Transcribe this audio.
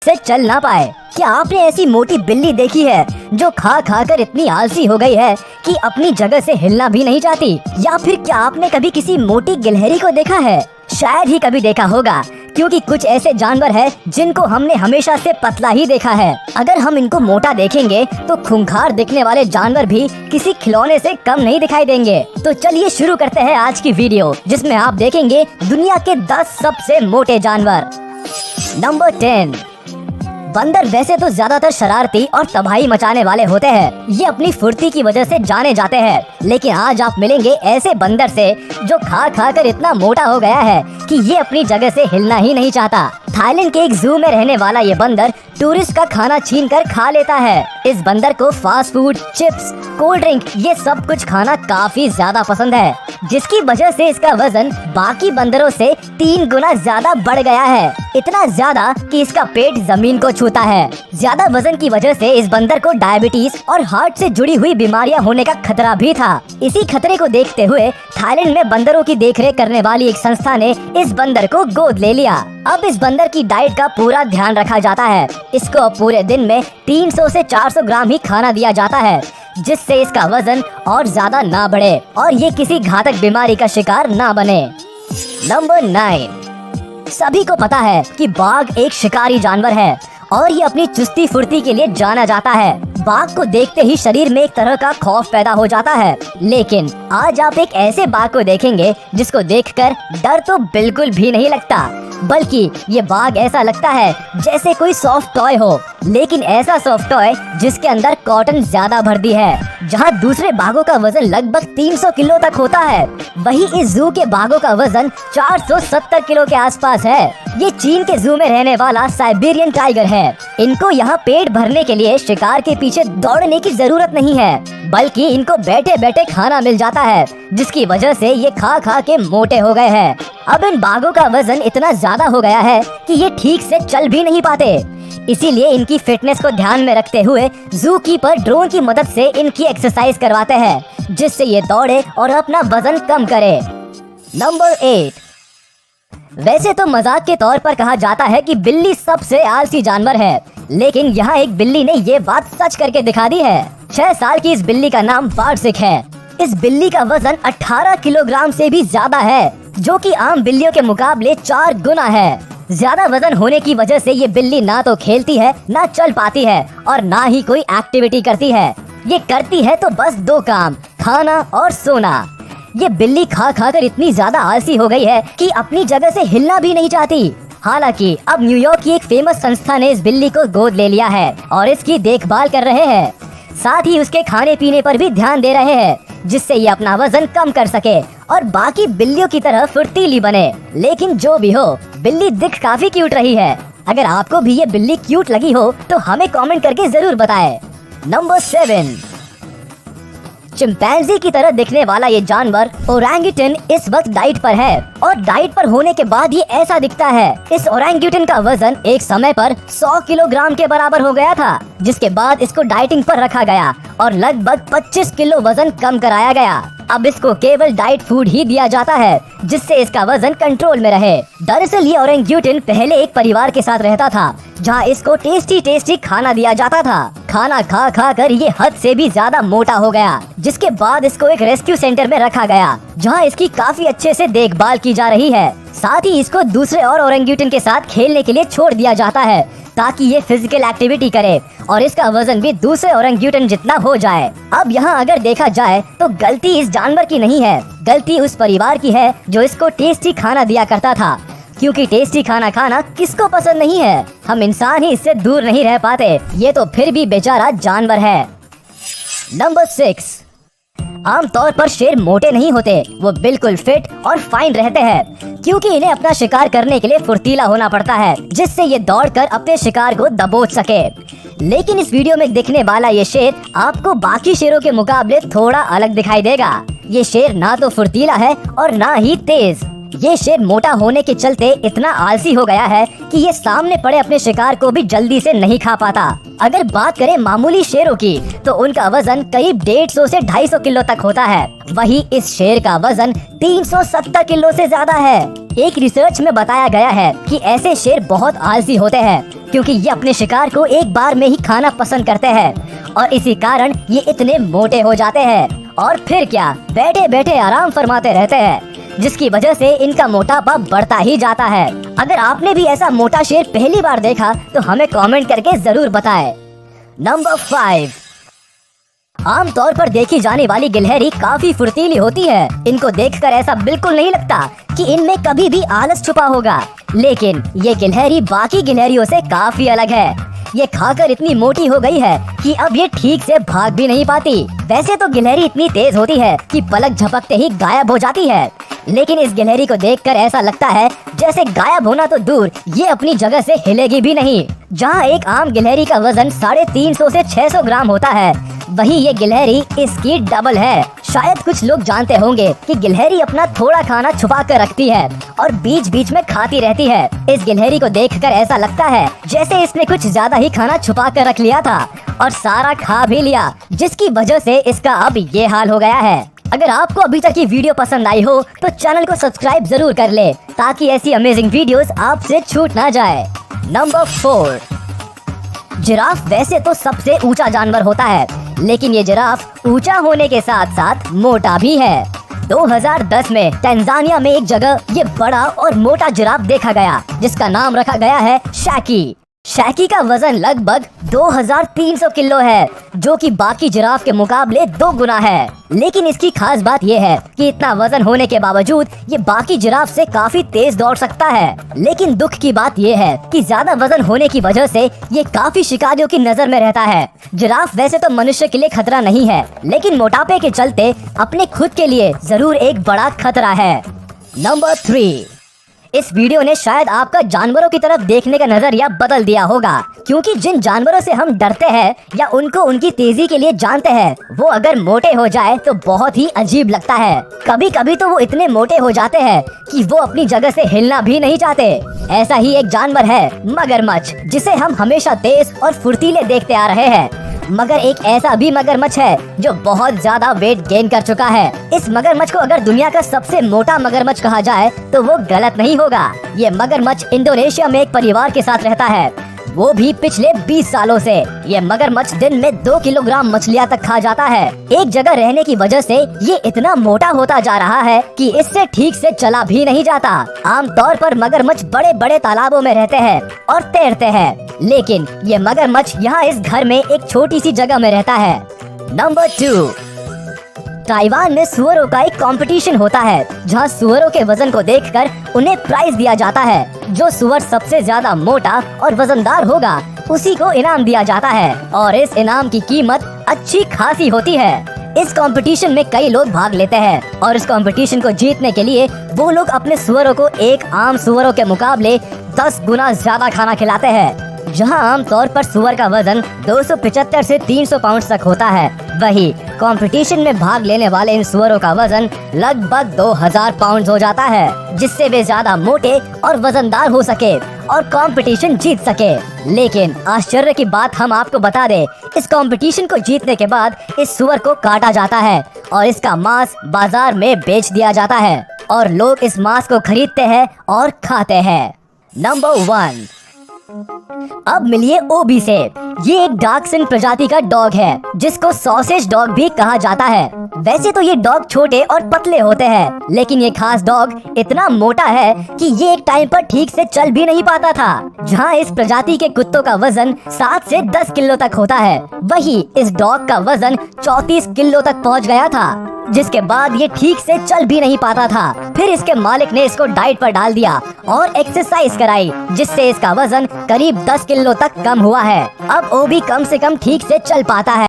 से चल ना पाए। क्या आपने ऐसी मोटी बिल्ली देखी है जो खा खा कर इतनी आलसी हो गई है कि अपनी जगह से हिलना भी नहीं चाहती? या फिर क्या आपने कभी किसी मोटी गिलहरी को देखा है? शायद ही कभी देखा होगा, क्योंकि कुछ ऐसे जानवर हैं जिनको हमने हमेशा से पतला ही देखा है। अगर हम इनको मोटा देखेंगे तो खूंखार दिखने वाले जानवर भी किसी खिलौने से कम नहीं दिखाई देंगे। तो चलिए शुरू करते हैं आज की वीडियो, जिसमें आप देखेंगे दुनिया के 10 सबसे मोटे जानवर। नंबर 10। बंदर वैसे तो ज्यादातर शरारती और तबाही मचाने वाले होते हैं। ये अपनी फुर्ती की वजह से जाने जाते हैं, लेकिन आज आप मिलेंगे ऐसे बंदर से जो खा खा कर इतना मोटा हो गया है कि ये अपनी जगह से हिलना ही नहीं चाहता। थाईलैंड के एक जू में रहने वाला ये बंदर टूरिस्ट का खाना छीन कर खा लेता है। इस बंदर को fast food, chips, cold drink ये सब कुछ खाना काफी ज्यादा पसंद है, जिसकी वजह से इसका वजन बाकी बंदरों से 3 गुना ज्यादा बढ़ गया है। इतना ज्यादा कि इसका पेट जमीन को छूता है। ज्यादा वजन की वजह से इस बंदर को डायबिटीज और हार्ट से जुड़ी हुई बीमारियां होने का खतरा भी था। इसी खतरे को देखते हुए थाईलैंड में बंदरों की देखरेख करने वाली एक संस्था ने इस बंदर को गोद ले लिया। अब इस बंदर की डाइट का पूरा ध्यान रखा जाता है। इसको पूरे दिन में 300 से 400 ग्राम ही खाना दिया जाता है, जिससे इसका वजन और ज्यादा ना बढ़े और ये किसी घातक बीमारी का शिकार ना बने। नंबर 9। सभी को पता है कि बाघ एक शिकारी जानवर है और ये अपनी चुस्ती फुर्ती के लिए जाना जाता है। बाघ को देखते ही शरीर में एक तरह का खौफ पैदा हो जाता है, लेकिन आज आप एक ऐसे बाघ को देखेंगे जिसको देखकर डर तो बिल्कुल भी नहीं लगता, बल्कि ये बाघ ऐसा लगता है जैसे कोई सॉफ्ट टॉय हो, लेकिन ऐसा सॉफ्ट टॉय जिसके अंदर कॉटन ज्यादा भर दी है। जहाँ दूसरे बाघों का वजन लगभग 300 किलो तक होता है, वहीं इस जू के बाघों का वजन 470 किलो के आसपास है। ये चीन के जू में रहने वाला साइबेरियन टाइगर है। इनको यहाँ पेट भरने के लिए शिकार के पीछे दौड़ने की जरूरत नहीं है, बल्कि इनको बैठे बैठे खाना मिल जाता है, जिसकी वजह से ये खा खा के मोटे हो गए हैं। अब इन बाघों का वजन इतना ज्यादा हो गया है कि ये ठीक से चल भी नहीं पाते। इसीलिए इनकी फिटनेस को ध्यान में रखते हुए जू कीपर ड्रोन की मदद से इनकी एक्सरसाइज करवाते हैं, जिससे ये दौड़े और अपना वजन कम करे। नंबर 8। वैसे तो मजाक के तौर पर कहा जाता है कि बिल्ली सबसे आलसी जानवर है, लेकिन यहाँ एक बिल्ली ने ये बात सच करके दिखा दी है। 6 साल की इस बिल्ली का नाम बार्सिक है। इस बिल्ली का वजन 18 किलोग्राम से भी ज्यादा है, जो कि आम बिल्लियों के मुकाबले 4 गुना है। ज्यादा वजन होने की वजह से ये बिल्ली ना तो खेलती है, ना चल पाती है और ना ही कोई एक्टिविटी करती है। ये करती है तो बस 2 काम, खाना और सोना। ये बिल्ली खा खा कर इतनी ज्यादा आलसी हो गई है कि अपनी जगह से हिलना भी नहीं चाहती। हालांकि अब न्यूयॉर्क की एक फेमस संस्था ने इस बिल्ली को गोद ले लिया है और इसकी देखभाल कर रहे हैं। साथ ही उसके खाने पीने पर भी ध्यान दे रहे हैं, जिससे ये अपना वजन कम कर सके और बाकी बिल्लियों की तरह फुर्तीली बने। लेकिन जो भी हो, बिल्ली दिख काफी क्यूट रही है। अगर आपको भी ये बिल्ली क्यूट लगी हो तो हमें कमेंट करके जरूर बताएं। नंबर 7। चिंपैंजी की तरह दिखने वाला ये जानवर ओरंगुटन इस वक्त डाइट पर है और डाइट पर होने के बाद ये ऐसा दिखता है। इस ओरंगुटन का वजन एक समय पर 100 किलोग्राम के बराबर हो गया था, जिसके बाद इसको डाइटिंग पर रखा गया और लगभग 25 किलो वजन कम कराया गया। अब इसको केवल डाइट फूड ही दिया जाता है, जिससे इसका वजन कंट्रोल में रहे। दरअसल ये ओरंगुटन पहले एक परिवार के साथ रहता था, जहाँ इसको टेस्टी खाना दिया जाता था। खाना खा खा कर ये हद से भी ज्यादा मोटा हो गया, जिसके बाद इसको एक रेस्क्यू सेंटर में रखा गया, जहाँ इसकी काफी अच्छे से देखभाल की जा रही है। साथ ही इसको दूसरे और ओरंगुटन के साथ खेलने के लिए छोड़ दिया जाता है, ताकि ये फिजिकल एक्टिविटी करे और इसका वजन भी दूसरे ओरंगुटन जितना हो जाए। अब यहाँ अगर देखा जाए तो गलती इस जानवर की नहीं है, गलती उस परिवार की है जो इसको टेस्टी खाना दिया करता था, क्योंकि टेस्टी खाना खाना किसको पसंद नहीं है। हम इंसान ही इससे दूर नहीं रह पाते, ये तो फिर भी बेचारा जानवर है। नंबर 6। आमतौर पर शेर मोटे नहीं होते, वो बिल्कुल फिट और फाइन रहते हैं, क्योंकि इन्हें अपना शिकार करने के लिए फुर्तीला होना पड़ता है, जिससे ये दौड़कर अपने शिकार को दबोच सके। लेकिन इस वीडियो में दिखने वाला ये शेर आपको बाकी शेरों के मुकाबले थोड़ा अलग दिखाई देगा। ये शेर ना तो फुर्तीला है और ना ही तेज। ये शेर मोटा होने के चलते इतना आलसी हो गया है कि ये सामने पड़े अपने शिकार को भी जल्दी से नहीं खा पाता। अगर बात करें मामूली शेरों की, तो उनका वजन करीब 150 से 250 किलो तक होता है। वहीं इस शेर का वजन 370 किलो से ज्यादा है। एक रिसर्च में बताया गया है कि ऐसे शेर बहुत आलसी होते हैं, क्योंकि ये अपने शिकार को एक बार में ही खाना पसंद करते हैं और इसी कारण ये इतने मोटे हो जाते हैं और फिर क्या, बैठे बैठे आराम फरमाते रहते हैं, जिसकी वजह से इनका मोटापा बढ़ता ही जाता है। अगर आपने भी ऐसा मोटा शेर पहली बार देखा तो हमें कमेंट करके जरूर बताएं। नंबर 5, आमतौर पर देखी जाने वाली गिलहरी काफी फुर्तीली होती है। इनको देखकर ऐसा बिल्कुल नहीं लगता कि इनमें कभी भी आलस छुपा होगा, लेकिन ये गिलहरी बाकी गिलहरियों से काफी अलग है। ये खाकर इतनी मोटी हो गई है कि अब ये ठीक से भाग भी नहीं पाती। वैसे तो गिलहरी इतनी तेज होती है कि पलक झपकते ही गायब हो जाती है, लेकिन इस गिलहरी को देखकर ऐसा लगता है जैसे गायब होना तो दूर, ये अपनी जगह से हिलेगी भी नहीं। जहां एक आम गिलहरी का वजन 350 से 600 ग्राम होता है, वहीं ये गिलहरी इसकी डबल है। शायद कुछ लोग जानते होंगे कि गिलहरी अपना थोड़ा खाना छुपा कर रखती है और बीच बीच में खाती रहती है। इस गिलहरी को देखकर ऐसा लगता है जैसे इसने कुछ ज्यादा ही खाना छुपा कर रख लिया था और सारा खा भी लिया, जिसकी वजह से इसका अब ये हाल हो गया है। अगर आपको अभी तक ये वीडियो पसंद आई हो तो चैनल को सब्सक्राइब जरूर कर ले, ताकि ऐसी अमेजिंग वीडियोस आपसे छूट ना जाए। नंबर 4, जिराफ वैसे तो सबसे ऊंचा जानवर होता है, लेकिन ये जिराफ ऊंचा होने के साथ साथ मोटा भी है। 2010 में तंजानिया में एक जगह ये बड़ा और मोटा जिराफ देखा गया, जिसका नाम रखा गया है शैकी। शैकी का वजन लगभग 2300 किलो है, जो कि बाकी जिराफ के मुकाबले 2 गुना है। लेकिन इसकी खास बात यह है कि इतना वजन होने के बावजूद ये बाकी जिराफ से काफी तेज दौड़ सकता है। लेकिन दुख की बात यह है कि ज्यादा वजन होने की वजह से ये काफी शिकारियों की नजर में रहता है। जिराफ वैसे तो मनुष्य के लिए खतरा नहीं है, लेकिन मोटापे के चलते अपने खुद के लिए जरूर एक बड़ा खतरा है। नंबर 3, इस वीडियो ने शायद आपका जानवरों की तरफ देखने का नजरिया बदल दिया होगा, क्योंकि जिन जानवरों से हम डरते हैं या उनको उनकी तेजी के लिए जानते हैं, वो अगर मोटे हो जाए तो बहुत ही अजीब लगता है। कभी कभी तो वो इतने मोटे हो जाते हैं कि वो अपनी जगह से हिलना भी नहीं चाहते। ऐसा ही एक जानवर है मगरमच्छ, जिसे हम हमेशा तेज और फुर्तीले देखते आ रहे हैं। मगर एक ऐसा भी मगरमच्छ है जो बहुत ज्यादा वेट गेन कर चुका है। इस मगरमच्छ को अगर दुनिया का सबसे मोटा मगरमच्छ कहा जाए तो वो गलत नहीं होगा। ये मगरमच्छ इंडोनेशिया में एक परिवार के साथ रहता है, वो भी पिछले 20 सालों से। ये मगरमच्छ दिन में 2 किलोग्राम मछलियाँ तक खा जाता है। एक जगह रहने की वजह से ये इतना मोटा होता जा रहा है कि इससे ठीक से चला भी नहीं जाता। आमतौर पर मगरमच्छ बड़े बड़े तालाबों में रहते हैं और तैरते हैं, लेकिन ये मगरमच्छ यहाँ इस घर में एक छोटी सी जगह में रहता है। नंबर 2, ताइवान में सुअरों का एक कंपटीशन होता है, जहां सुअरों के वजन को देखकर उन्हें प्राइज दिया जाता है। जो सुअर सबसे ज्यादा मोटा और वजनदार होगा उसी को इनाम दिया जाता है, और इस इनाम की कीमत अच्छी खासी होती है। इस कंपटीशन में कई लोग भाग लेते हैं और इस कंपटीशन को जीतने के लिए वो लोग अपने सुअरों को एक आम सुअरों के मुकाबले 10 गुना ज्यादा खाना खिलाते हैं। जहां आमतौर पर सुअर का वजन 275 से 300 पाउंड तक होता है, वही कंपटीशन में भाग लेने वाले इन सुअरों का वजन लगभग 2000 पाउंड हो जाता है, जिससे वे ज्यादा मोटे और वजनदार हो सके और कंपटीशन जीत सके। लेकिन आश्चर्य की बात हम आपको बता दें, इस कंपटीशन को जीतने के बाद इस सुअर को काटा जाता है और इसका मांस बाजार में बेच दिया जाता है और लोग इस मांस को खरीदते हैं और खाते हैं। नंबर 1, अब मिलिए ओबी से। ये एक डार्कसिन प्रजाति का डॉग है, जिसको सॉसेज डॉग भी कहा जाता है। वैसे तो ये डॉग छोटे और पतले होते हैं, लेकिन ये खास डॉग इतना मोटा है कि ये एक टाइम पर ठीक से चल भी नहीं पाता था। जहाँ इस प्रजाति के कुत्तों का वजन 7 से 10 किलो तक होता है, वही इस डॉग का वजन 34 किलो तक पहुँच गया था, जिसके बाद ये ठीक से चल भी नहीं पाता था। फिर इसके मालिक ने इसको डाइट पर डाल दिया और एक्सरसाइज कराई, जिससे इसका वजन करीब 10 किलो तक कम हुआ है। अब ओबी कम से कम ठीक से चल पाता है।